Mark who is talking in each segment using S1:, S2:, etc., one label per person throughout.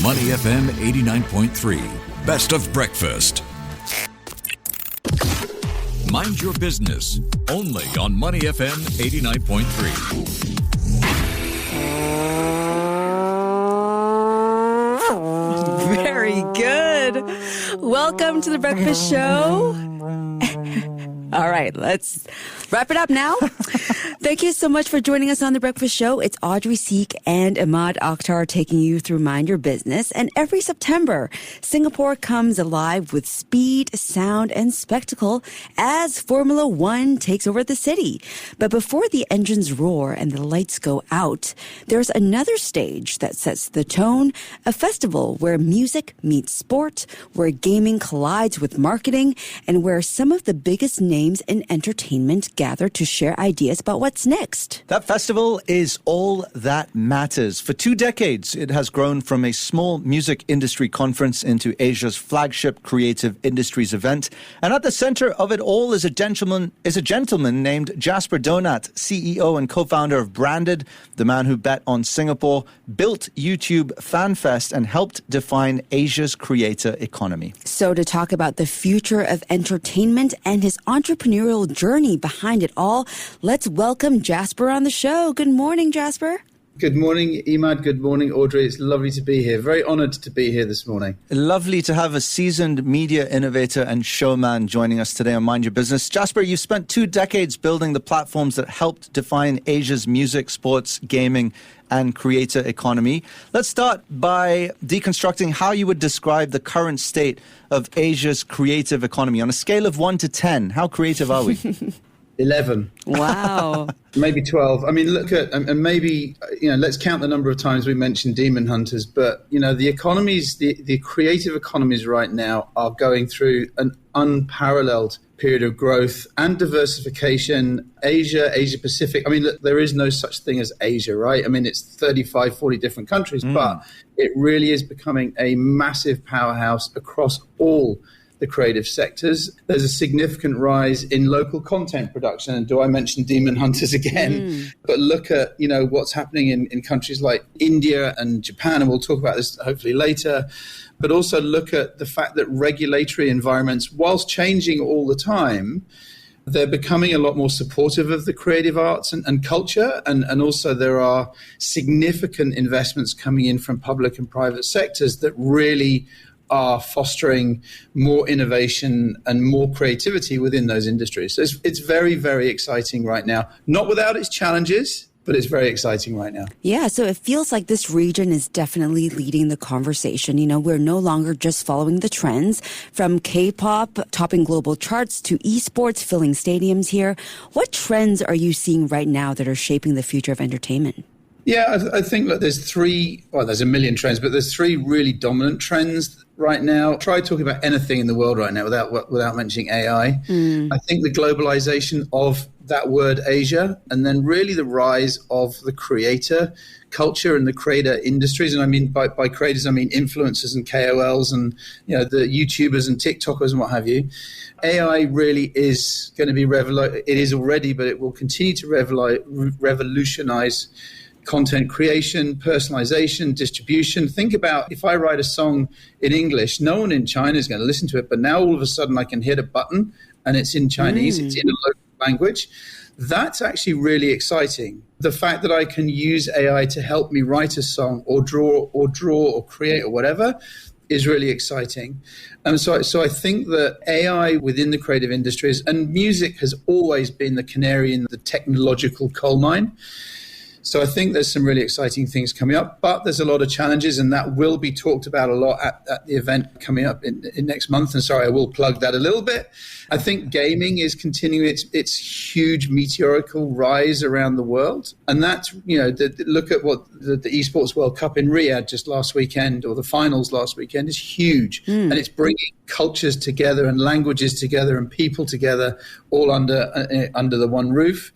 S1: Money FM 89.3, best of breakfast. Mind your business, only on Money FM 89.3.
S2: Very good. Welcome to the breakfast show. All right, let's wrap it up now. Thank you so much for joining us on The Breakfast Show. It's Audrey Seek and Ahmad Akhtar taking you through Mind Your Business. And every September, Singapore comes alive with speed, sound, and spectacle as Formula One takes over the city. But before the engines roar and the lights go out, there's another stage that sets the tone, a festival where music meets sport, where gaming collides with marketing, and where some of the biggest names in entertainment gather to share ideas about what's next.
S3: That festival is All That Matters. For 2 decades, it has grown from a small music industry conference into Asia's flagship creative industries event. And at the center of it all is a gentleman named Jasper Donat, CEO and co-founder of Branded, the man who bet on Singapore, built YouTube FanFest, and helped define Asia's creator economy.
S2: So to talk about the future of entertainment and his entrepreneurial journey behind it all, let's welcome Jasper on the show. Good morning, Jasper.
S4: Good morning, Ahmad. Good morning, Audrey. It's lovely to be here. Very honored to be here this morning.
S3: Lovely to have a seasoned media innovator and showman joining us today on Mind Your Business. Jasper, you've spent 2 decades building the platforms that helped define Asia's music, sports, gaming, and creator economy. Let's start by deconstructing how you would describe the current state of Asia's creative economy. On a scale of 1 to 10, how creative are we?
S4: 11.
S2: Wow.
S4: Maybe 12. I mean, look at, and maybe, let's count the number of times we mentioned Demon Hunters, but, the economies, the creative economies right now are going through an unparalleled period of growth and diversification. Asia Pacific. I mean, look, there is no such thing as Asia, right? I mean, it's 35, 40 different countries, but it really is becoming a massive powerhouse across all the creative sectors. There's a significant rise in local content production. And do I mention Demon Hunters again? But look at, what's happening in countries like India and Japan, and we'll talk about this hopefully later. But also look at the fact that regulatory environments, whilst changing all the time, they're becoming a lot more supportive of the creative arts and culture. And also there are significant investments coming in from public and private sectors that really are fostering more innovation and more creativity within those industries. So it's very, very exciting right now. Not without its challenges, but it's very exciting right now.
S2: Yeah, so it feels like this region is definitely leading the conversation. We're no longer just following the trends, from K-pop topping global charts to esports filling stadiums here. What trends are you seeing right now that are shaping the future of entertainment?
S4: Yeah, I think there's a million trends, but there's 3 really dominant trends right now. Try talking about anything in the world right now without mentioning AI. I think the globalization of that word Asia, and then really the rise of the creator culture and the creator industries. And I mean, by creators, I mean influencers and KOLs and, the YouTubers and TikTokers and what have you. AI really is going to be it is already, but it will continue to revolutionize content creation, personalization, distribution. Think about if I write a song in English, no one in China is going to listen to it, but now all of a sudden I can hit a button and it's in Chinese, it's in a local language. That's actually really exciting. The fact that I can use AI to help me write a song or draw or create or whatever is really exciting. And so I think that AI within the creative industries, and music has always been the canary in the technological coal mine. So I think there's some really exciting things coming up, but there's a lot of challenges, and that will be talked about a lot at the event coming up in next month. And sorry, I will plug that a little bit. I think gaming is continuing its huge meteorical rise around the world. And that's, look at what the Esports World Cup in Riyadh just last weekend, or the finals last weekend, is huge. And it's bringing cultures together and languages together and people together all under the one roof.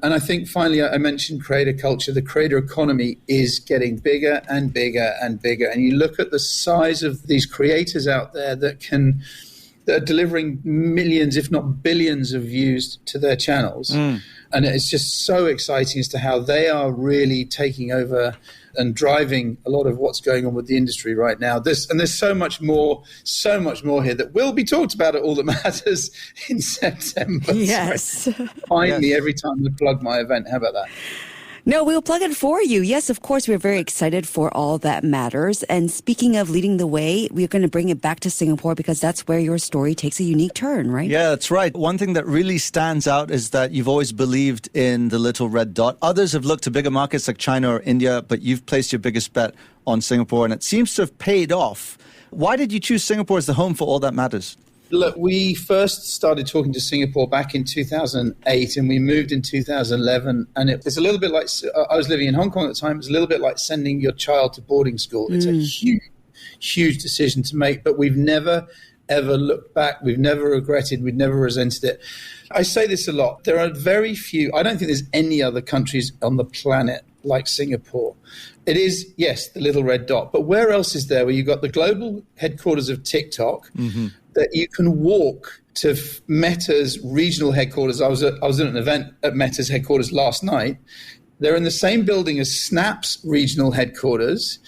S4: And I think finally, I mentioned creator culture. The creator economy is getting bigger and bigger and bigger. And you look at the size of these creators out there that are delivering millions, if not billions of views to their channels. And it's just so exciting as to how they are really taking over and driving a lot of what's going on with the industry right now. There's so much more here that will be talked about at All That Matters in September.
S2: Yes.
S4: So find me every time I plug my event. How about that?
S2: No, we'll plug it for you. Yes, of course, we're very excited for All That Matters. And speaking of leading the way, we're going to bring it back to Singapore because that's where your story takes a unique turn, right?
S3: Yeah, that's right. One thing that really stands out is that you've always believed in the little red dot. Others have looked to bigger markets like China or India, but you've placed your biggest bet on Singapore, and it seems to have paid off. Why did you choose Singapore as the home for All That Matters?
S4: Look, we first started talking to Singapore back in 2008 and we moved in 2011. And it's a little bit like, I was living in Hong Kong at the time, it's a little bit like sending your child to boarding school. It's a huge, huge decision to make, but we've never, ever looked back. We've never regretted, we've never resented it. I say this a lot. There are very few, I don't think there's any other countries on the planet like Singapore. It is, yes, the little red dot, but where else is there where you've got the global headquarters of TikTok, that you can walk to Meta's regional headquarters. I was at an event at Meta's headquarters last night. They're in the same building as Snap's regional headquarters.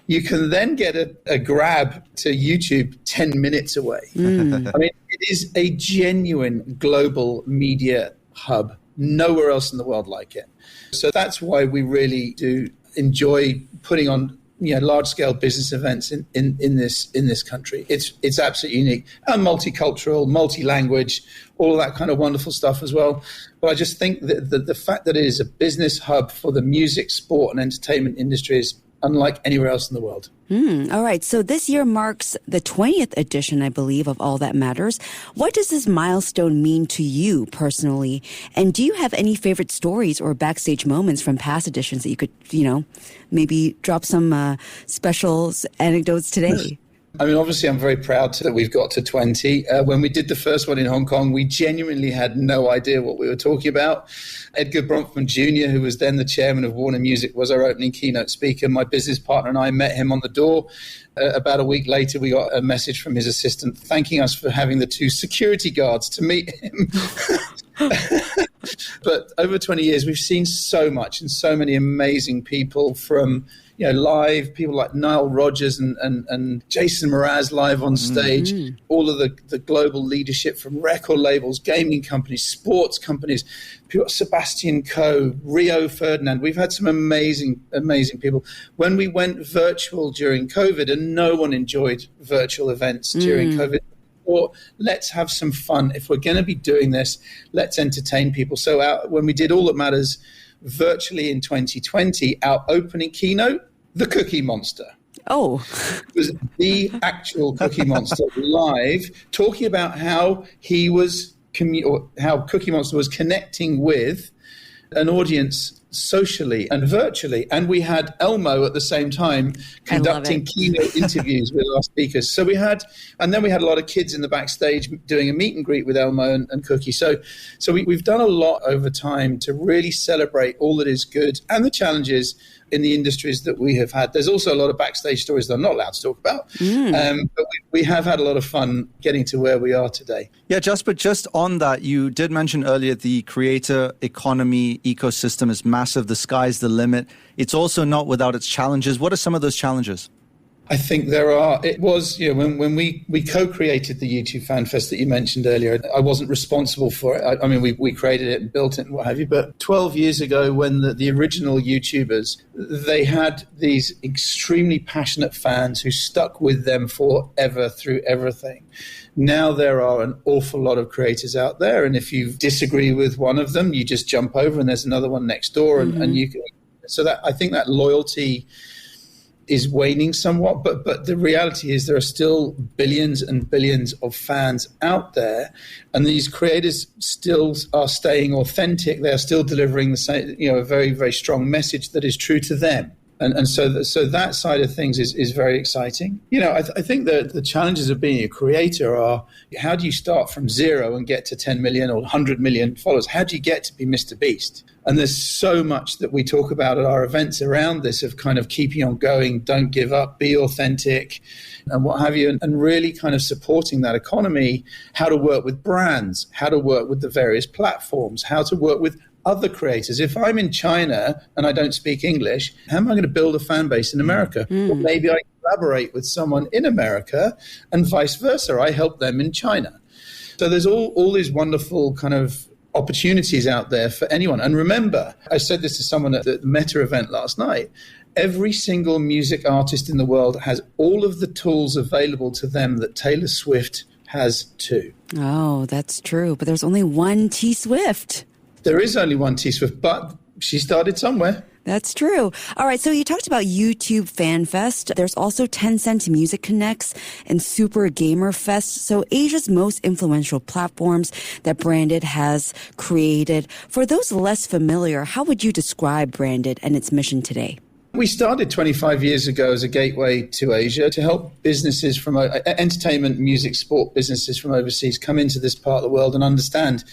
S4: You can then get a grab to YouTube 10 minutes away. I mean, it is a genuine global media hub. Nowhere else in the world like it. So that's why we really do enjoy putting on large-scale business events in this country. It's absolutely unique and multicultural, multi-language, all of that kind of wonderful stuff as well. But I just think that the fact that it is a business hub for the music, sport, and entertainment industry is unlike anywhere else in the world.
S2: All right. So this year marks the 20th edition, I believe, of All That Matters. What does this milestone mean to you personally? And do you have any favorite stories or backstage moments from past editions that you could, maybe drop some special anecdotes today?
S4: I mean, obviously, I'm very proud that we've got to 20. When we did the first one in Hong Kong, we genuinely had no idea what we were talking about. Edgar Bronfman Jr., who was then the chairman of Warner Music, was our opening keynote speaker. My business partner and I met him on the door. About a week later, we got a message from his assistant thanking us for having the 2 security guards to meet him. But over 20 years, we've seen so much and so many amazing people from live, people like Nile Rodgers and Jason Mraz live on stage, all of the global leadership from record labels, gaming companies, sports companies, people, Sebastian Coe, Rio Ferdinand. We've had some amazing, amazing people. When we went virtual during COVID, and no one enjoyed virtual events during COVID, or let's have some fun. If we're going to be doing this, let's entertain people. So when we did All That Matters virtually in 2020, our opening keynote, the Cookie Monster.
S2: Oh.
S4: It was the actual Cookie Monster live, talking about how he was, how Cookie Monster was connecting with an audience socially and virtually. And we had Elmo at the same time conducting keynote interviews with our speakers. So we had a lot of kids in the backstage doing a meet and greet with Elmo and Cookie. So we've done a lot over time to really celebrate all that is good and the challenges in the industries that we have had. There's also a lot of backstage stories that I'm not allowed to talk about. But we have had a lot of fun getting to where we are today.
S3: Yeah, Jasper, just on that, you did mention earlier the creator economy ecosystem is massive. The sky's the limit. It's also not without its challenges. What are some of those challenges?
S4: I think there are. It was, when we co-created the YouTube Fan Fest that you mentioned earlier, I wasn't responsible for it. I mean, we created it and built it and what have you. But 12 years ago, when the original YouTubers, they had these extremely passionate fans who stuck with them forever through everything. Now there are an awful lot of creators out there. And if you disagree with one of them, you just jump over and there's another one next door. And you can. So that I think that loyalty is waning somewhat, but the reality is there are still billions and billions of fans out there, and these creators still are staying authentic. They are still delivering the same, a very, very strong message that is true to them. And so that side of things is very exciting. I think that the challenges of being a creator are, how do you start from zero and get to 10 million or 100 million followers? How do you get to be Mr. Beast? And there's so much that we talk about at our events around this of kind of keeping on going, don't give up, be authentic, and what have you, and really kind of supporting that economy, how to work with brands, how to work with the various platforms, how to work with other creators. If I'm in China and I don't speak English, how am I going to build a fan base in America? Or maybe I collaborate with someone in America and vice versa. I help them in China. So there's all these wonderful kind of opportunities out there for anyone. And remember, I said this to someone at the Meta event last night, every single music artist in the world has all of the tools available to them that Taylor Swift has too.
S2: Oh, that's true. But there's only one T Swift.
S4: There is only one T Swift, but she started somewhere.
S2: That's true. All right. So you talked about YouTube Fan Fest. There's also Tencent Music Connects and Super Gamer Fest. So Asia's most influential platforms that Branded has created. For those less familiar, how would you describe Branded and its mission today?
S4: We started 25 years ago as a gateway to Asia to help businesses from entertainment, music, sport businesses from overseas come into this part of the world and understand,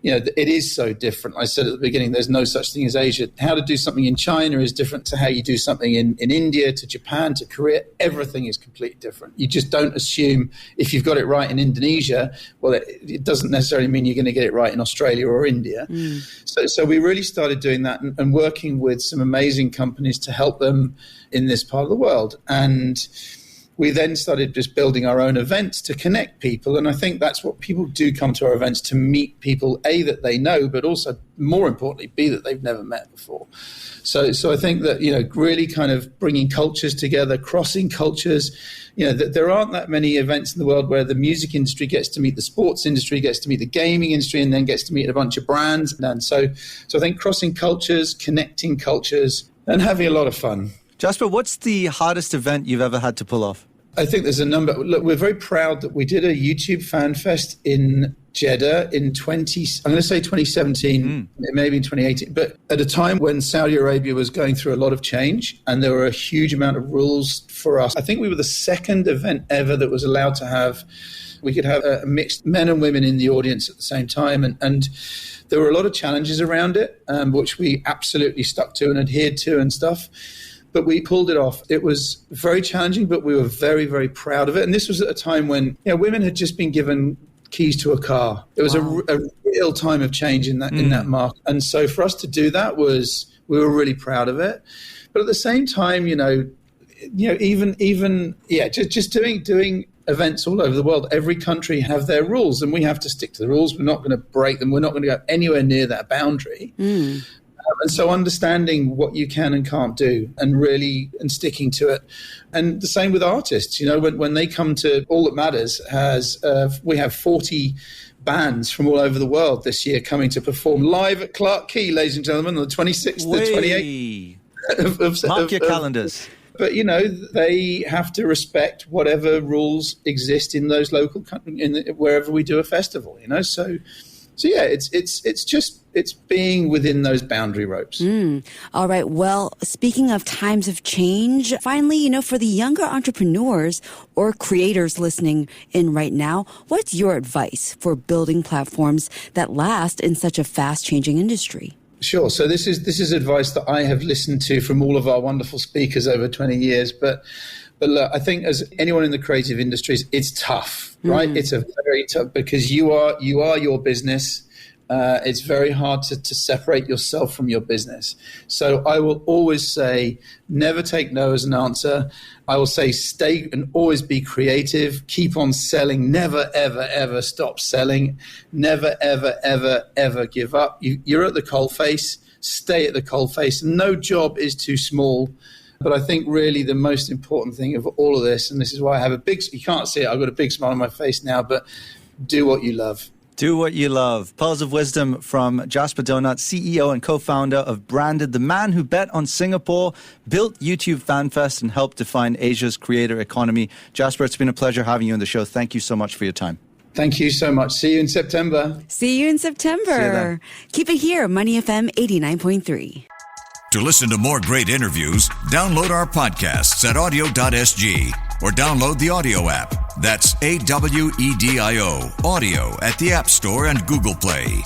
S4: it is so different. I said at the beginning, there's no such thing as Asia. How to do something in China is different to how you do something in India, to Japan, to Korea. Everything is completely different. You just don't assume if you've got it right in Indonesia, well, it doesn't necessarily mean you're going to get it right in Australia or India. So we really started doing that and working with some amazing companies to help them in this part of the world. And we then started just building our own events to connect people. And I think that's what people do come to our events, to meet people, A, that they know, but also more importantly, B, that they've never met before. So I think that, really kind of bringing cultures together, crossing cultures, that there aren't that many events in the world where the music industry gets to meet the sports industry, gets to meet the gaming industry, and then gets to meet a bunch of brands. And so I think crossing cultures, connecting cultures, and having a lot of fun.
S3: Jasper, what's the hardest event you've ever had to pull off?
S4: I think there's a number. Look, we're very proud that we did a YouTube Fan Fest in Jeddah in 2017, maybe in 2018, but at a time when Saudi Arabia was going through a lot of change and there were a huge amount of rules for us. I think we were the second event ever that was allowed to have, we could have a mixed men and women in the audience at the same time. And there were a lot of challenges around it, which we absolutely stuck to and adhered to and stuff. But we pulled it off. It was very challenging, but we were very, very proud of it. And this was at a time when women had just been given keys to a car. It was a real time of change in that market. And so for us to do that we were really proud of it. But at the same time, just doing events all over the world, every country have their rules and we have to stick to the rules. We're not going to break them. We're not going to go anywhere near that boundary. And so understanding what you can and can't do and sticking to it. And the same with artists, when they come to All That Matters, we have 40 bands from all over the world this year coming to perform live at Clark Quay, ladies and gentlemen, on the 26th, the 28th.
S3: Mark your calendars.
S4: But, they have to respect whatever rules exist in those local countries, wherever we do a festival, So yeah, it's being within those boundary ropes.
S2: All right. Well, speaking of times of change, finally, for the younger entrepreneurs or creators listening in right now, what's your advice for building platforms that last in such a fast-changing industry?
S4: Sure. So this is advice that I have listened to from all of our wonderful speakers over 20 years, but look, I think as anyone in the creative industries, it's tough, right? It's a very tough, because you are your business. It's very hard to separate yourself from your business. So I will always say, never take no as an answer. I will say, stay and always be creative. Keep on selling. Never, ever, ever stop selling. Never, ever, ever, ever give up. You're at the coalface. Stay at the coalface. No job is too small. But I think really the most important thing of all of this, and this is why I have you can't see it, I've got a big smile on my face now, but do what you love.
S3: Do what you love. Pearls of wisdom from Jasper Donut, CEO and co-founder of Branded, the man who bet on Singapore, built YouTube Fan Fest, and helped define Asia's creator economy. Jasper, it's been a pleasure having you on the show. Thank you so much for your time.
S4: Thank you so much. See you in September.
S2: See you in September.
S3: See you then.
S2: Keep it here, Money FM 89.3.
S1: To listen to more great interviews, download our podcasts at audio.sg or download the audio app. That's AWEDIO, audio at the App Store and Google Play.